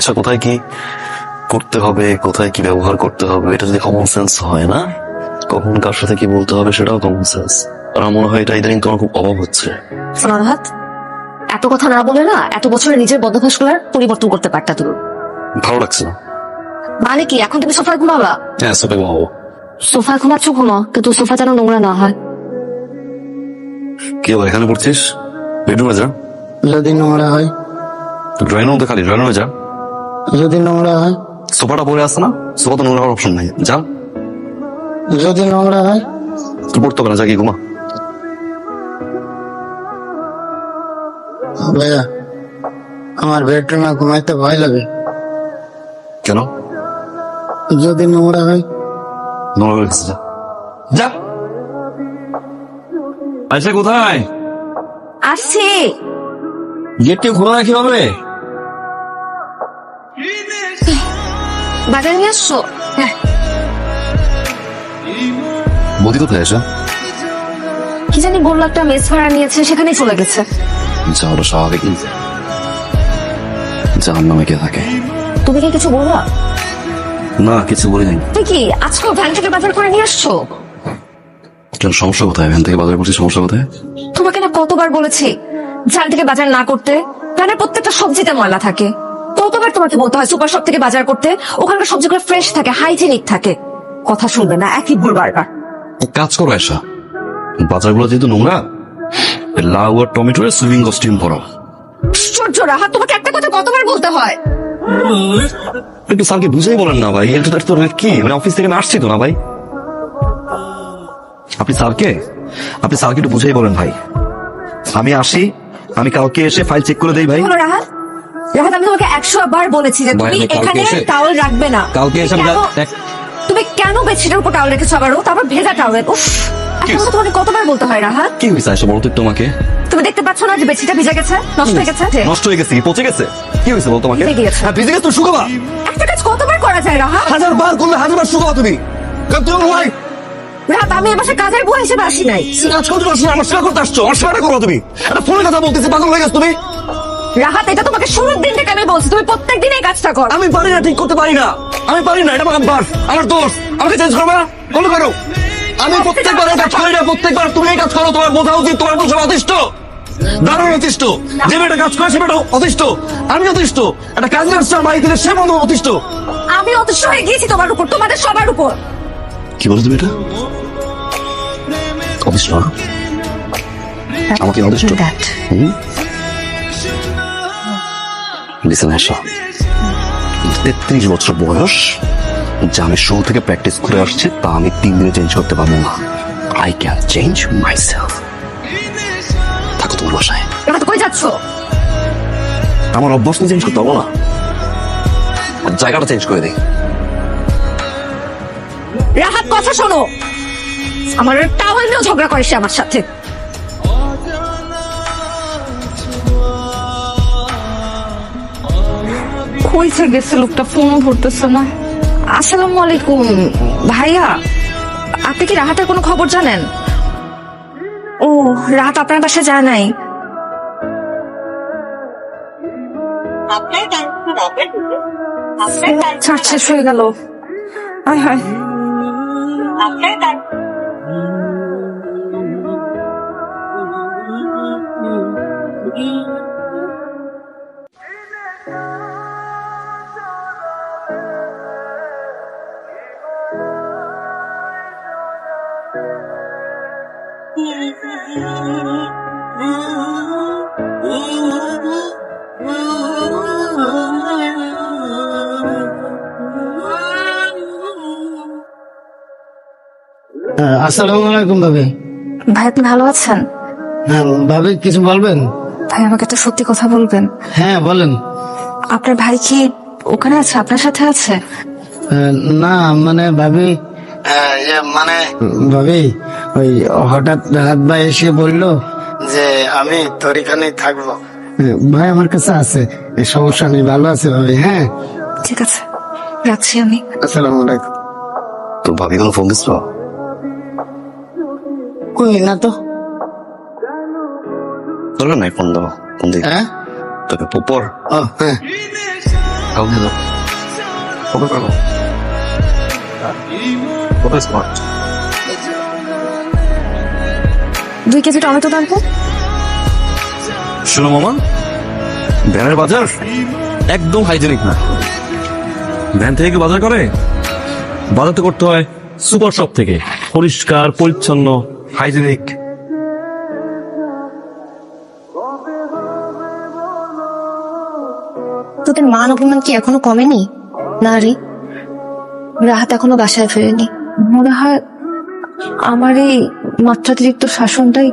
আচ্ছা, কোথায় কি করতে হবে, কোথায় কি ব্যবহার করতে হবে, এটা যদি কমন সেন্স হয় না, কখন কার সাথে কি বলতে হবে সেটাও কমন সেন্স। আর আমার মনে হয় এটা ইদানিং তোমার খুব অভাব হচ্ছে। সোনারহাত, এত কথা না বলে না এত বছরে নিজের বদভ্যাসগুলোর পরিবর্তন করতে পারতা তুমি। ভালো লাগছে না। মানে কি এখন তুমি সোফায় ঘুমাবা? হ্যাঁ, সোফায় ঘুমাবো। সোফায় ঘুমাচ্ছ ঘুমাও, কিন্তু সোফা যেন নোংরা না হয়। কি আবার এখানে পড়ছিস? বেডরুমে যা। যদি নোংরা হয়? ড্রয়িং রুম তো খালি, ড্রয়িং রুমে যা। যদি নোংরা হয়? সোফাটা পড়ে আসছে না, সোফা তো নোংরা হওয়ার অপশন নাই, যা। যদি নোংরা হয়? তুই পড়তে হবে না, যা গিয়ে ঘুমা। ভাইয়া, আমার বেডরুমে ঘুমাইতে ভয় লাগে। কেন? যদি নোংরা হয়? নোংরা হয়ে গেছে, যা যা। আচ্ছা, কোথায় আসছি। গেটটি খোলা রাখি হবে? বাজারে নিয়ে আসছো? হ্যাঁ। বৌদি কোথায় এসে? কি জানি বললো একটা মেস ভাড়া নিয়েছে, সেখানেই চলে গেছে। যা, ওটা স্বাভাবিক। জাহান নামে কে থাকে? তুমি কি কিছু বলবা? না, কিছু বলি নাই। তুই কি আজকে ভ্যান থেকে বাজার করে নিয়ে আসছো? কেন, সমস্যা কোথায়? ভ্যান থেকে বাজার করছি, সমস্যা কোথায়? তোমাকে না কতবার বলেছি ভ্যান থেকে বাজার না করতে। ভ্যানের প্রত্যেকটা সবজিতে ময়লা থাকে। কতবার তোমাকে বলতে হয় সুপার শপ থেকে বাজার করতে, ওখানকার সবজিগুলো ফ্রেশ থাকে, হাইজেনিক থাকে। কথা শুনবে না, একই ভুল বারবার। এক কাজ করো এসা, বাজারগুলো যেহেতু নোংরা, লাউ আর টমেটোর সুইমিং কস্টিউম পরো। আশ্চর্য রাহা, তোমাকে একটা কথা কতবার বলতে হয়? একটু স্যারকে বুঝেই বলেন না ভাই, এটা তো কি মানে অফিস থেকে আমি আসছি তো না ভাই। আপনি স্যারকে একটু বুঝেই বলেন ভাই। আমি আসি, আমি কালকে এসে ফাইল চেক করে দেই ভাই। শোনো রাহাত, রাহাত, আমি তোমাকে 100 বার বলেছি যে ভাই, তুমি আমি কালকে এখানে এসে- টাওয়েল রাখবে না। কালকে এসে আমি তুমি কেন বেডশিটের উপর টাওয়েল রেখেছো আবারও, তারপর ভেজা টাওয়েল? উফ, একটা কথা তোমাকে কতবার বলতে হয় রাহাত? কি হয়েছে আয়সা, বলো তো তোমাকে। তুমি দেখতে পাচ্ছ না যে বেডশিটটা ভিজে গেছে, নষ্ট হয়ে গেছে? নষ্ট হয়ে গেছে, পচে গেছে? কি হয়েছে বল তোমাকে? ভিজে গিয়েছে। হ্যাঁ, ভিজে গেছে তো শুকাবা। একটা কাজ কতবার করা যায় রাহাত? হাজার বার করলে হাজার বার শুকাবা তুমি। কারণ তুমি ভাই রাহাত, আমি এ বাসায় কাজের বুয়া হিসেবে আসি নাই। কাজ করতে পারছো না, আমার সেবা করতে আসছো, আমার সেবাটা করো তুমি। একটা ফোনে কথা বলতেছি, পাগল হয়ে গেছো তুমি। রাহাত, এটা তোমাকে শুরুর দিন থেকে আমি বলছি, তুমি প্রত্যেকদিন এই কাজটা করো। আমি পারি না, ঠিক করতে পারি না, আমি পারি না, এটা আমার অভ্যাস, আমার দোষ। আমাকে চেঞ্জ করবে না, বলো করো। আমি প্রত্যেকবার এই কাজ করি না, প্রত্যেকবার তুমি এই কাজ করো। তোমার বোঝা উচিত তোমার বসে অতিষ্ঠ, দারুণ অতিষ্ঠ। যে মেয়েটা কাজ করে সে মেয়েটা অতিষ্ঠ, আমি অতিষ্ঠ। একটা কাজের আসছে আমার বাড়িতে, সে মনে অতিষ্ঠ। আমি অতিষ্ঠ হয়ে গিয়েছি তোমার উপর, তোমাদের সবার উপর। কি বলো তুমি এটা? অতিষ্ঠ না? আমাকে অতিষ্ঠ? লিসেন আয়শা, 33 বছর বয়স, যা আমি শুরু থেকে প্র্যাকটিস করে আসছি তা আমি 3 দিনে চেঞ্জ করতে পারবো না। I can change myself. থাকো তোমার বাসায়। রাহাত, কই যাচ্ছ? আমার অভ্যাস নিয়ে চেঞ্জ করতে পারবো না, জায়গাটা চেঞ্জ করে দিই। রাহাত, কথা শোনো। আমার টাওয়াল নিয়েও ঝগড়া করে সে আমার সাথে। কইছে গেছে লোকটা, ফোনও ধরতেছে না। আসসালামু আলাইকুম ভাইয়া, আপনি কি রাহাতের কোনো খবর জানেন? ও, রাহাত আপনার বাসায় যায় নাই? চার্জ শেষ হয়ে গেল। আয় হায়। আসসালামু আলাইকুম ভাবি। ভাই, আপনি ভালো আছেন? হ্যাঁ ভাবি, কিছু বলবেন? ভাই, আমাকে একটা সত্যি কথা বলবেন। হ্যাঁ বলেন। আপনার ভাই কি ওখানে আছে, আপনার সাথে আছে? না মানে ভাবি, মানে ভাবি, ওই হঠাৎ রাহাত ভাই এসে বললো যে আমি তোর এখানেই থাকবো। ভাই আমার কাছে আছে, সমস্যা নেই, ভালো আছে ভাবি। হ্যাঁ ঠিক আছে, রাখছি আমি। আসসালামু আলাইকুম। তোর ভাবি কোনো ফোন দিচ্ছ? কই না তো। দরকার নাই ফোন দেবো, ফোন দিই হ্যাঁ তোকে পর। ও হ্যাঁ, খাও নিয়ে যাও কত খাবো কত স্মার্ট 2 কেজি টমেটো দাম তো। শোনো মামা, ভ্যানের বাজার একদম হাইজেনিক না। ভ্যান থেকে কি বাজার করে? বাজার তো করতে হয় সুপার শপ থেকে, পরিষ্কার পরিচ্ছন্ন হাইজেনিক। তোদের মান অভিমান কি এখনো কমেনি? না রে, রাহাত এখনো বাসায় ফেরেনি। মনে হয় আমার এই মাত্রাতিরিক্ত শাসনটাই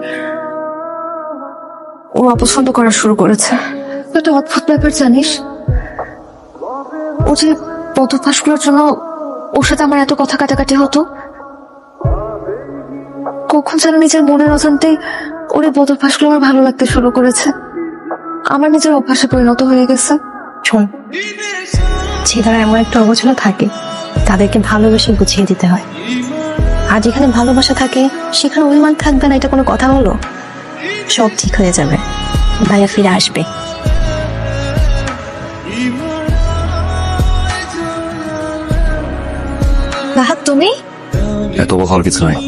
ও অপছন্দ করা শুরু করেছে। একটা অদ্ভুত ব্যাপার জানিস, ও যে পদফাঁসগুলোর জন্য ওর সাথে আমার এত কথা কাটাকাটি হতো, কখন যেন নিজের মনের অজান্তেই ওর এই পদফাঁসগুলো আমার ভালো লাগতে শুরু করেছে। আমার নিজের অভ্যাসে পরিণত হয়ে গেছে। শোন, ছেলেরা এমন একটা অবচলা থাকে, তাদেরকে ভালোবেসে বুঝিয়ে দিতে হয়। আর যেখানে ভালোবাসা থাকে সেখানে অভিমান থাকবে না, এটা কোনো কথা হলো? সব ঠিক হয়ে যাবে, ভাইয়া ফিরে আসবে। রাহাত, তুমি? এত ভালো কিছু নয়,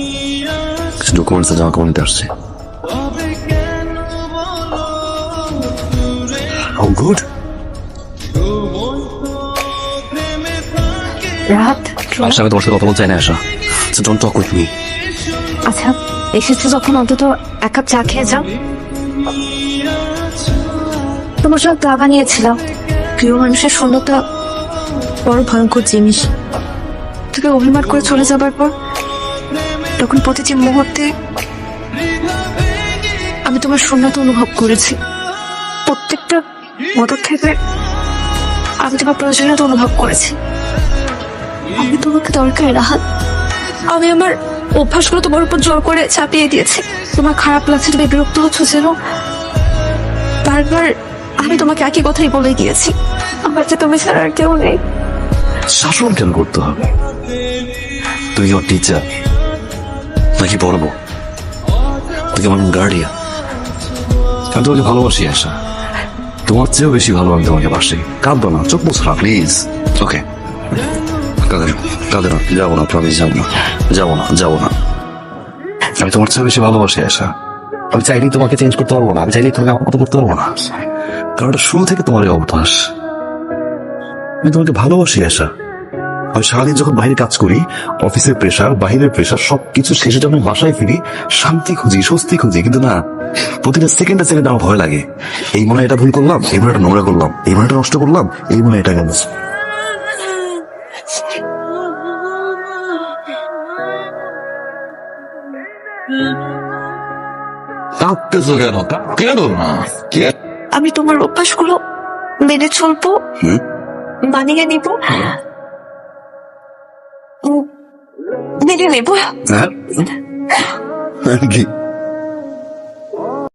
কিছু ডকুমেন্টস জমা করে নিতে আসছে। গুড। রাহাত, আশা, আমি তোমার সাথে কথা বলতে চাই না Asha. Don't talk with me. আচ্ছা এসেছো যখন অন্তত 1 কাপ চা খেয়ে যাও। তোমার সব চা বানিয়েছিলাম। প্রিয় মানুষের শূন্যতা বড় ভয়ঙ্কর জিনিস। তুমি অভিমান করে চলে যাবার পর তখন প্রতিটি মুহূর্তে আমি তোমার শূন্যতা অনুভব করেছি। প্রত্যেকটা পদক্ষেপে আমি তোমার প্রয়োজনীয়তা অনুভব করেছি। আমি তোমাকে দরকার রাহাত। আমি আমার অভ্যাসগুলো তোমার উপর জোর করে চাপিয়ে দিয়েছি। তোমার খারাপ লাগছে, তুমি বিরক্ত হচ্ছ যেন। বারবার আমি তোমাকে একই কথাই বলে গিয়েছি, আমার যে তুমি ছাড়া আর কেউ নেই। শাসন কেন করতে হবে? তুই আমার টিচার নাকি পড়বো? তুই আমার গার্ডিয়ান। আমি তোমাকে ভালোবাসি আশা, তোমার চেয়েও বেশি ভালো আমি তোমাকে বাসি। কাঁদবো না, চোখ মুছরা প্লিজ। ওকে, কাঁদে না, যাবো না, প্রমিস যাবো না, যাবো না, যাবো না। আমি তোমার চেয়েও বেশি ভালোবাসি আশা। আমি চাইলেই তোমাকে চেঞ্জ করতে পারবো না, আমি চাইলেই তোমাকে আমার মতো করতে পারবো না, কারণ এটা শুরু থেকে তোমার এই অভ্যাস। আমি তোমাকে ভালোবাসি আশা। আমি সারাদিন যখন বাইরে কাজ করি, অফিসের প্রেশার, বাইরের প্রেশার, সবকিছু শেষে যখন আমি বাসায় ফিরি, শান্তি খুঁজি, স্বস্তি খুঁজি, কিন্তু না, প্রতিটা সেকেন্ডে সেকেন্ডে আমার ভয় লাগে। এই মনে হয় এটা ভুল করলাম, এই মনে এটা নোংরা করলাম, এই মনে এটা নষ্ট করলাম, এই মনে এটা গেল। কাঁদতেছো কেন? কেন না? আমি তোমার অভ্যাসগুলো মেনে চলবো, মানিয়ে নিব, মেনে নেব। হ্যাঁ কি